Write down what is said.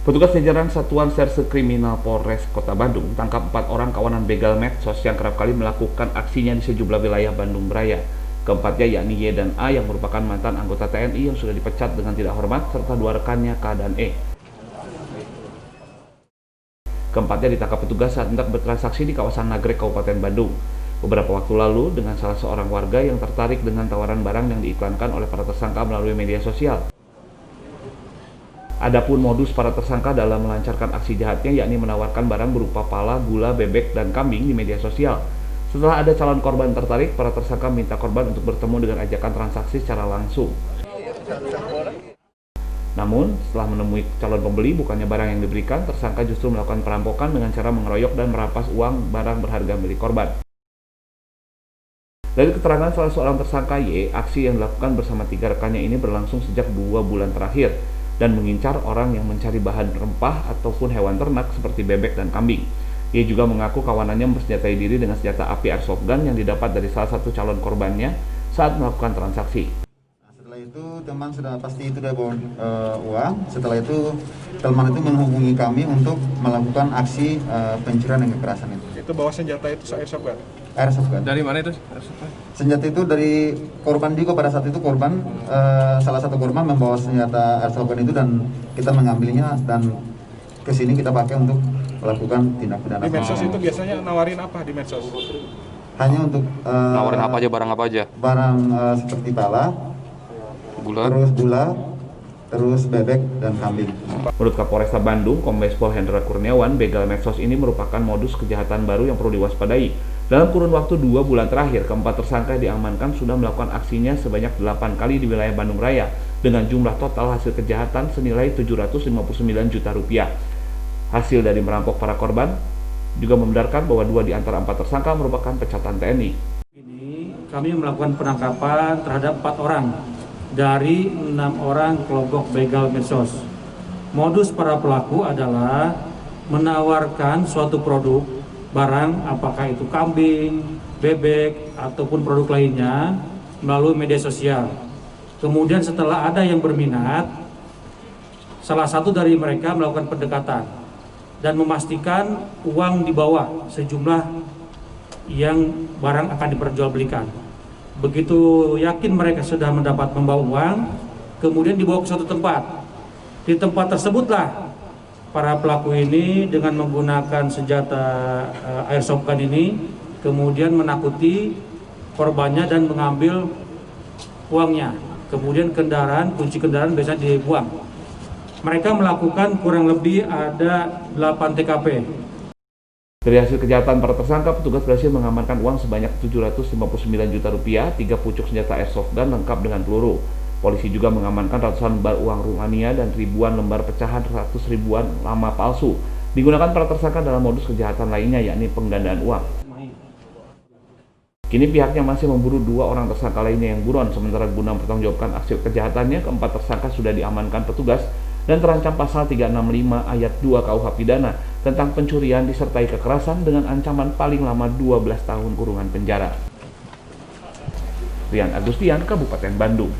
Petugas jajaran Satuan Serse Kriminal Polres Kota Bandung tangkap 4 orang kawanan begal medsos yang kerap kali melakukan aksinya di sejumlah wilayah Bandung Raya. Keempatnya yakni Y dan A yang merupakan mantan anggota TNI yang sudah dipecat dengan tidak hormat, serta 2 rekannya K dan E. Keempatnya ditangkap petugas saat hendak bertransaksi di kawasan Nagrek, Kabupaten Bandung. Beberapa waktu lalu, dengan salah seorang warga yang tertarik dengan tawaran barang yang diiklankan oleh para tersangka melalui media sosial. Adapun modus para tersangka dalam melancarkan aksi jahatnya yakni menawarkan barang berupa pala, gula, bebek, dan kambing di media sosial. Setelah ada calon korban tertarik, para tersangka minta korban untuk bertemu dengan ajakan transaksi secara langsung. Namun, setelah menemui calon pembeli bukannya barang yang diberikan, tersangka justru melakukan perampokan dengan cara mengeroyok dan merampas uang barang berharga milik korban. Dari keterangan salah seorang tersangka Y, aksi yang dilakukan bersama 3 rekannya ini berlangsung sejak 2 bulan terakhir dan mengincar orang yang mencari bahan rempah ataupun hewan ternak seperti bebek dan kambing. Ia juga mengaku kawanannya bersenjatai diri dengan senjata api airsoft gun yang didapat dari salah satu calon korbannya saat melakukan transaksi. Setelah itu teman sudah pasti itu sudah bawa uang. Setelah itu teman itu menghubungi kami untuk melakukan aksi pencurian dan kekerasan itu. Itu bawa senjata itu airsoft gun? Airsoft gun. Dari mana itu? Senjata itu dari korban juga. Pada saat itu korban, salah satu korban membawa senjata airsoft gun itu dan kita mengambilnya dan ke sini kita pakai untuk melakukan tindak pidana. Di medsos itu biasanya nawarin apa di medsos? Hanya untuk nawarin apa aja, barang apa aja? Barang seperti pala, terus gula, terus bebek dan kambing. Menurut Kapolresta Bandung, Kombes Pol Hendra Kurniawan, begal medsos ini merupakan modus kejahatan baru yang perlu diwaspadai. Dalam kurun waktu 2 bulan terakhir, keempat tersangka yang diamankan sudah melakukan aksinya sebanyak 8 kali di wilayah Bandung Raya dengan jumlah total hasil kejahatan senilai 759 juta rupiah. Hasil dari merampok para korban juga membenarkan bahwa 2 di antara 4 tersangka merupakan pecatan TNI. Ini kami melakukan penangkapan terhadap 4 orang dari 6 orang kelompok begal medsos. Modus para pelaku adalah menawarkan suatu produk, barang apakah itu kambing, bebek, ataupun produk lainnya melalui media sosial. Kemudian setelah ada yang berminat, salah satu dari mereka melakukan pendekatan dan memastikan uang dibawa sejumlah yang barang akan diperjualbelikan. Begitu yakin mereka sudah membawa uang, kemudian dibawa ke suatu tempat. Di tempat tersebutlah para pelaku ini dengan menggunakan senjata airsoft gun ini kemudian menakuti korbannya dan mengambil uangnya. Kemudian kunci kendaraan biasanya dibuang. Mereka melakukan kurang lebih ada 8 TKP. Dari hasil kejahatan para tersangka, petugas berhasil mengamankan uang sebanyak 759 juta rupiah, 3 pucuk senjata airsoft gun lengkap dengan peluru. Polisi juga mengamankan ratusan lembar uang Rumania dan ribuan lembar pecahan 100 ribuan lama palsu. Digunakan para tersangka dalam modus kejahatan lainnya yakni penggandaan uang. Kini pihaknya masih memburu 2 orang tersangka lainnya yang buron, sementara guna mempertanggungjawabkan aksi kejahatannya, keempat tersangka sudah diamankan petugas dan terancam pasal 365 ayat 2 KUH Pidana tentang pencurian disertai kekerasan dengan ancaman paling lama 12 tahun kurungan penjara. Rian Agustian, Kabupaten Bandung.